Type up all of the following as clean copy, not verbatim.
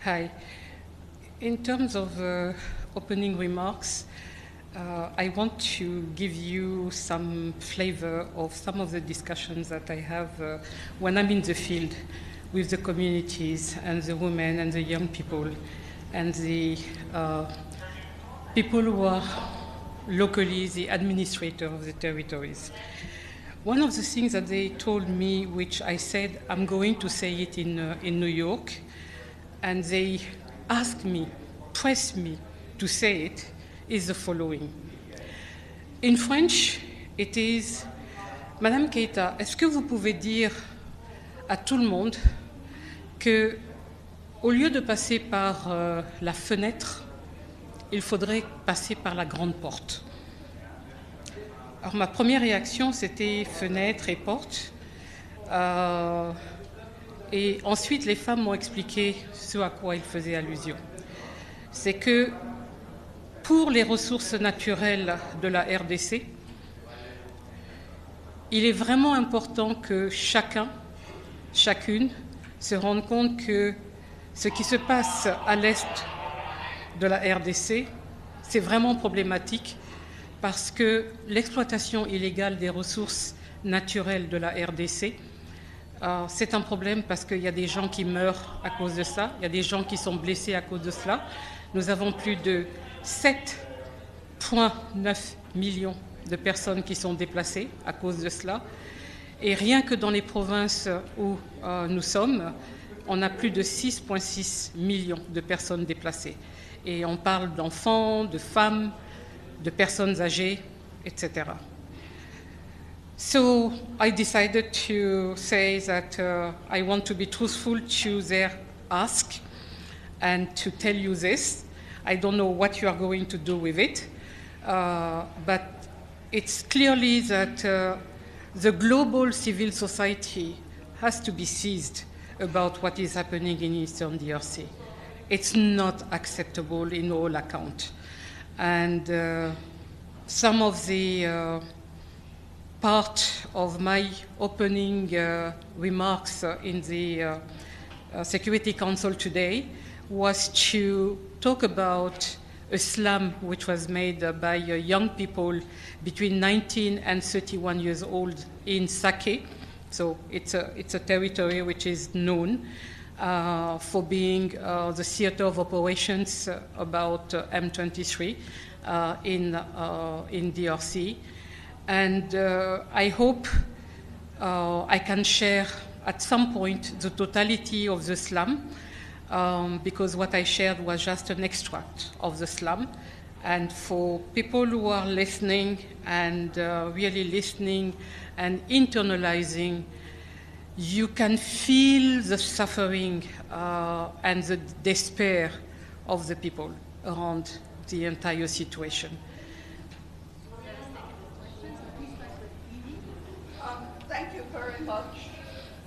Hi. In terms of opening remarks, I want to give you some flavor of some of the discussions that I have when I'm in the field with the communities and the women and the young people and the people who are locally the administrator of the territories. One of the things that they told me, which I said I'm going to say it in New York, and they asked me, pressed me to say it, is the following. In French, it is, Madame Keita, est-ce que vous pouvez dire à tout le monde que, au lieu de passer par la fenêtre, il faudrait passer par la grande porte? Alors ma première réaction, c'était fenêtre et porte. Et ensuite, les femmes m'ont expliqué ce à quoi ils faisaient allusion. C'est que pour les ressources naturelles de la RDC, il est vraiment important que chacun, chacune, se rende compte que ce qui se passe à l'est de la RDC, c'est vraiment problématique parce que l'exploitation illégale des ressources naturelles de la RDC, c'est un problème parce qu'il y a des gens qui meurent à cause de ça, il y a des gens qui sont blessés à cause de cela. Nous avons plus de 7,9 millions de personnes qui sont déplacées à cause de cela. Et rien que dans les provinces où nous sommes, on a plus de 6,6 millions de personnes déplacées. Et on parle d'enfants, de femmes, de personnes âgées, etc. So I decided to say that I want to be truthful to their ask and to tell you this. I don't know what you are going to do with it, but it's clearly that the global civil society has to be seized about what is happening in Eastern DRC. It's not acceptable in all accounts. And some of the part of my opening remarks in the Security Council today was to talk about a slum which was made by young people between 19 and 31 years old in Sake. So it's a territory which is known for being the theater of operations about M23 in DRC. And I hope I can share at some point the totality of the slum, because what I shared was just an extract of the slum. And for people who are listening and really listening and internalizing, you can feel the suffering and the despair of the people around the entire situation. Thank you very much,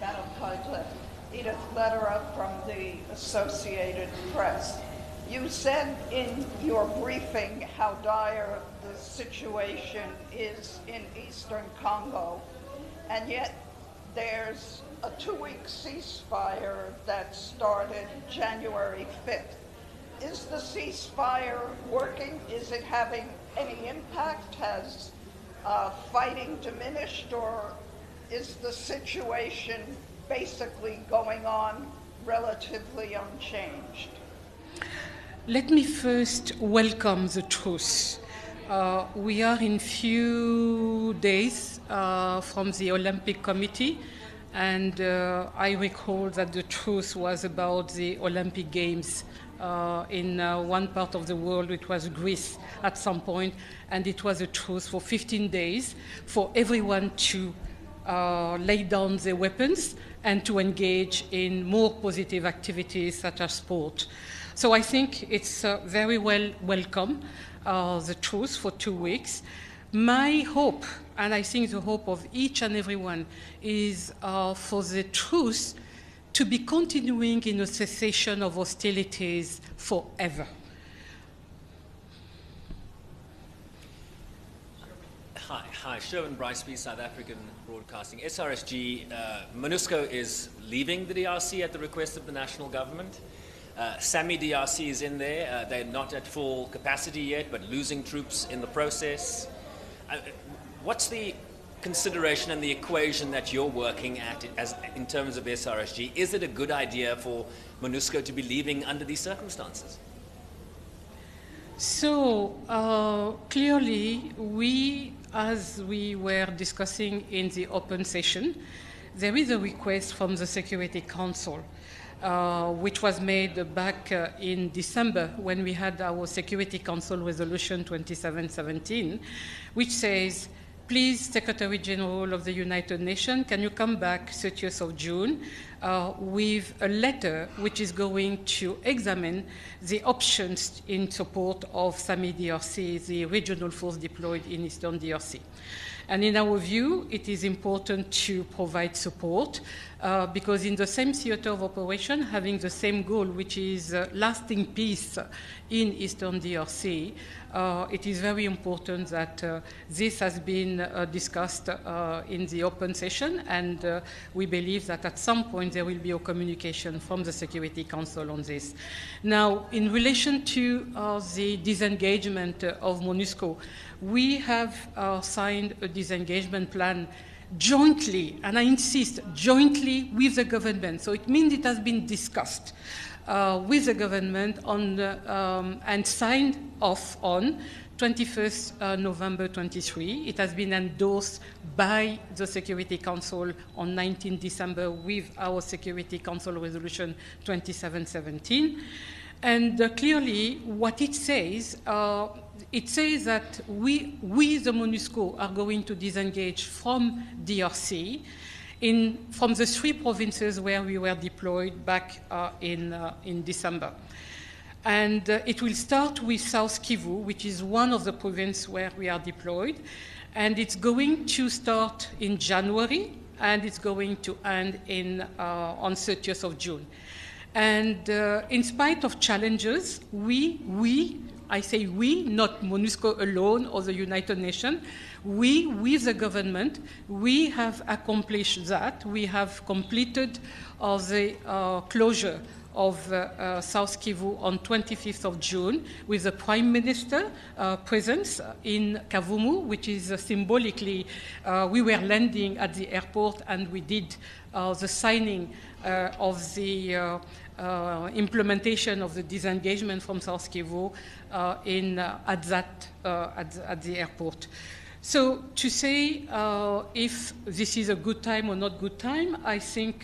Madam Keita. Edith Lederer from the Associated Press. You said in your briefing how dire the situation is in Eastern Congo, and yet there's a 2-week ceasefire that started January 5th. Is the ceasefire working? Is it having any impact? Has fighting diminished, or is the situation basically going on relatively unchanged? Let me first welcome the truce. We are in few days from the Olympic Committee, and I recall that the truce was about the Olympic Games in one part of the world. It was Greece at some point, and it was a truce for 15 days for everyone to lay down their weapons and to engage in more positive activities such as sport. So I think it's very welcome, the truce for 2 weeks. My hope, and I think the hope of each and everyone, is for the truce to be continuing in a cessation of hostilities forever. Hi, Sherwin Briceby, South African Broadcasting. SRSG, Monusco is leaving the DRC at the request of the national government. SAMI DRC is in there. They're not at full capacity yet, but losing troops in the process. What's the consideration and the equation that you're working at in terms of SRSG? Is it a good idea for Monusco to be leaving under these circumstances? So clearly, as we were discussing in the open session, there is a request from the Security Council, which was made back in December when we had our Security Council Resolution 2717, which says, please, Secretary General of the United Nations, can you come back 30th of June with a letter which is going to examine the options in support of SAMI DRC, the regional force deployed in Eastern DRC. And in our view, it is important to provide support because in the same theater of operation, having the same goal, which is lasting peace in Eastern DRC, it is very important that this has been discussed in the open session, and we believe that at some point there will be a communication from the Security Council on this. Now, in relation to the disengagement of Monusco, we have signed a disengagement plan jointly, and I insist, jointly with the government. So it means it has been discussed with the government on and signed off on 21st November 23. It has been endorsed by the Security Council on 19 December with our Security Council Resolution 2717. And clearly, what it says that we, the MONUSCO, are going to disengage from DRC from the 3 provinces where we were deployed back in December. And it will start with South Kivu, which is one of the provinces where we are deployed. And it's going to start in January, and it's going to end on 30th of June. And in spite of challenges, I say we, not MONUSCO alone or the United Nations, we, with the government, we have accomplished that. We have completed the closure of South Kivu on 25th of June with the Prime Minister presence in Kavumu, which is symbolically, we were landing at the airport and we did the signing of the implementation of the disengagement from South Kivu at the airport. So to say if this is a good time or not good time, I think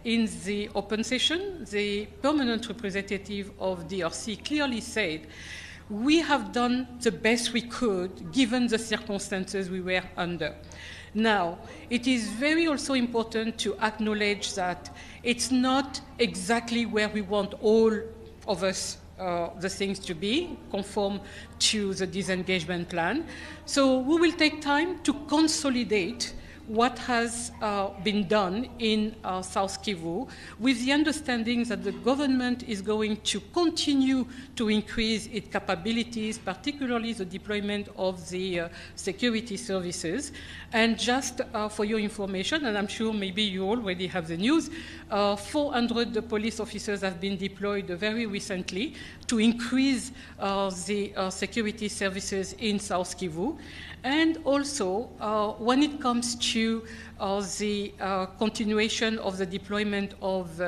in the open session, the permanent representative of DRC clearly said, we have done the best we could given the circumstances we were under. Now, it is very also important to acknowledge that it's not exactly where we want all of us the things to be, conform to the disengagement plan. So we will take time to consolidate what has been done in South Kivu with the understanding that the government is going to continue to increase its capabilities, particularly the deployment of the security services. And just for your information, and I'm sure maybe you already have the news, 400 police officers have been deployed very recently to increase the security services in South Kivu. And also, when it comes to the continuation of the deployment of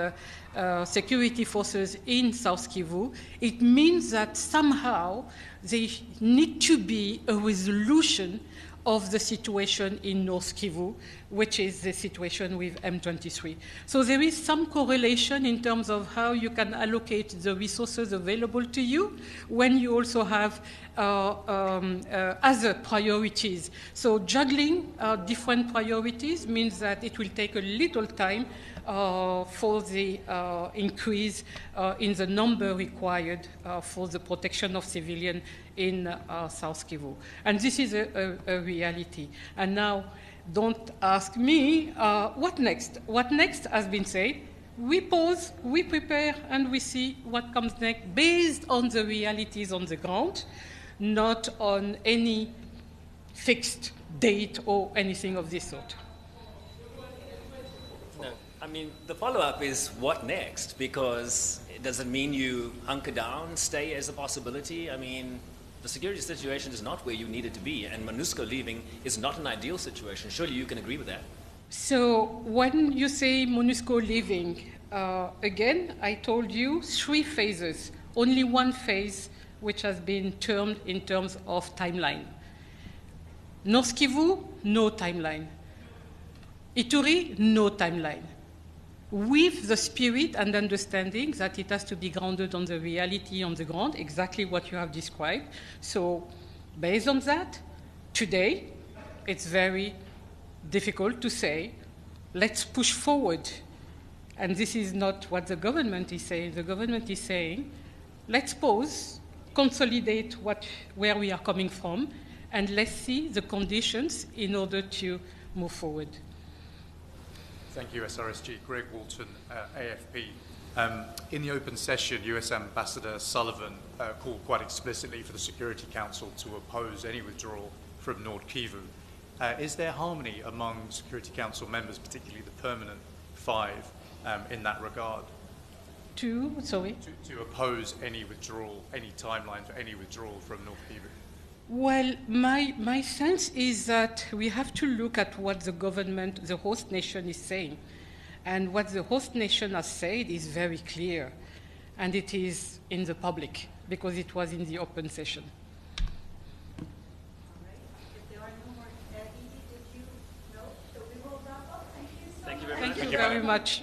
security forces in South Kivu, it means that somehow there need to be a resolution of the situation in North Kivu, which is the situation with M23. So there is some correlation in terms of how you can allocate the resources available to you when you also have other priorities. So juggling different priorities means that it will take a little time for the increase in the number required for the protection of civilians in South Kivu. And this is a reality. And now, don't ask me what next. What next has been said. We pause, we prepare, and we see what comes next based on the realities on the ground, not on any fixed date or anything of this sort. No, I mean, the follow-up is what next? Because does it mean you hunker down, stay as a possibility? I mean, the security situation is not where you need it to be, and Monusco leaving is not an ideal situation. Surely you can agree with that. So when you say Monusco leaving, again, I told you 3 phases. Only one phase which has been termed in terms of timeline. North Kivu, no timeline. Ituri, no timeline. With the spirit and understanding that it has to be grounded on the reality on the ground, exactly what you have described. So based on that, today, it's very difficult to say, let's push forward. And this is not what the government is saying. The government is saying, let's pause, consolidate where we are coming from, and let's see the conditions in order to move forward. Thank you, SRSG. Greg Walton, AFP. In the open session, US Ambassador Sullivan called quite explicitly for the Security Council to oppose any withdrawal from Nord Kivu. Is there harmony among Security Council members, particularly the permanent 5, in that regard? To oppose any withdrawal, any timeline for any withdrawal from Nord Kivu? Well, my sense is that we have to look at what the government, the host nation, is saying. And what the host nation has said is very clear. And it is in the public, because it was in the open session. All right. If there are no more, Edie, did you? No? So we will wrap up. Thank you so much. Thank you very much.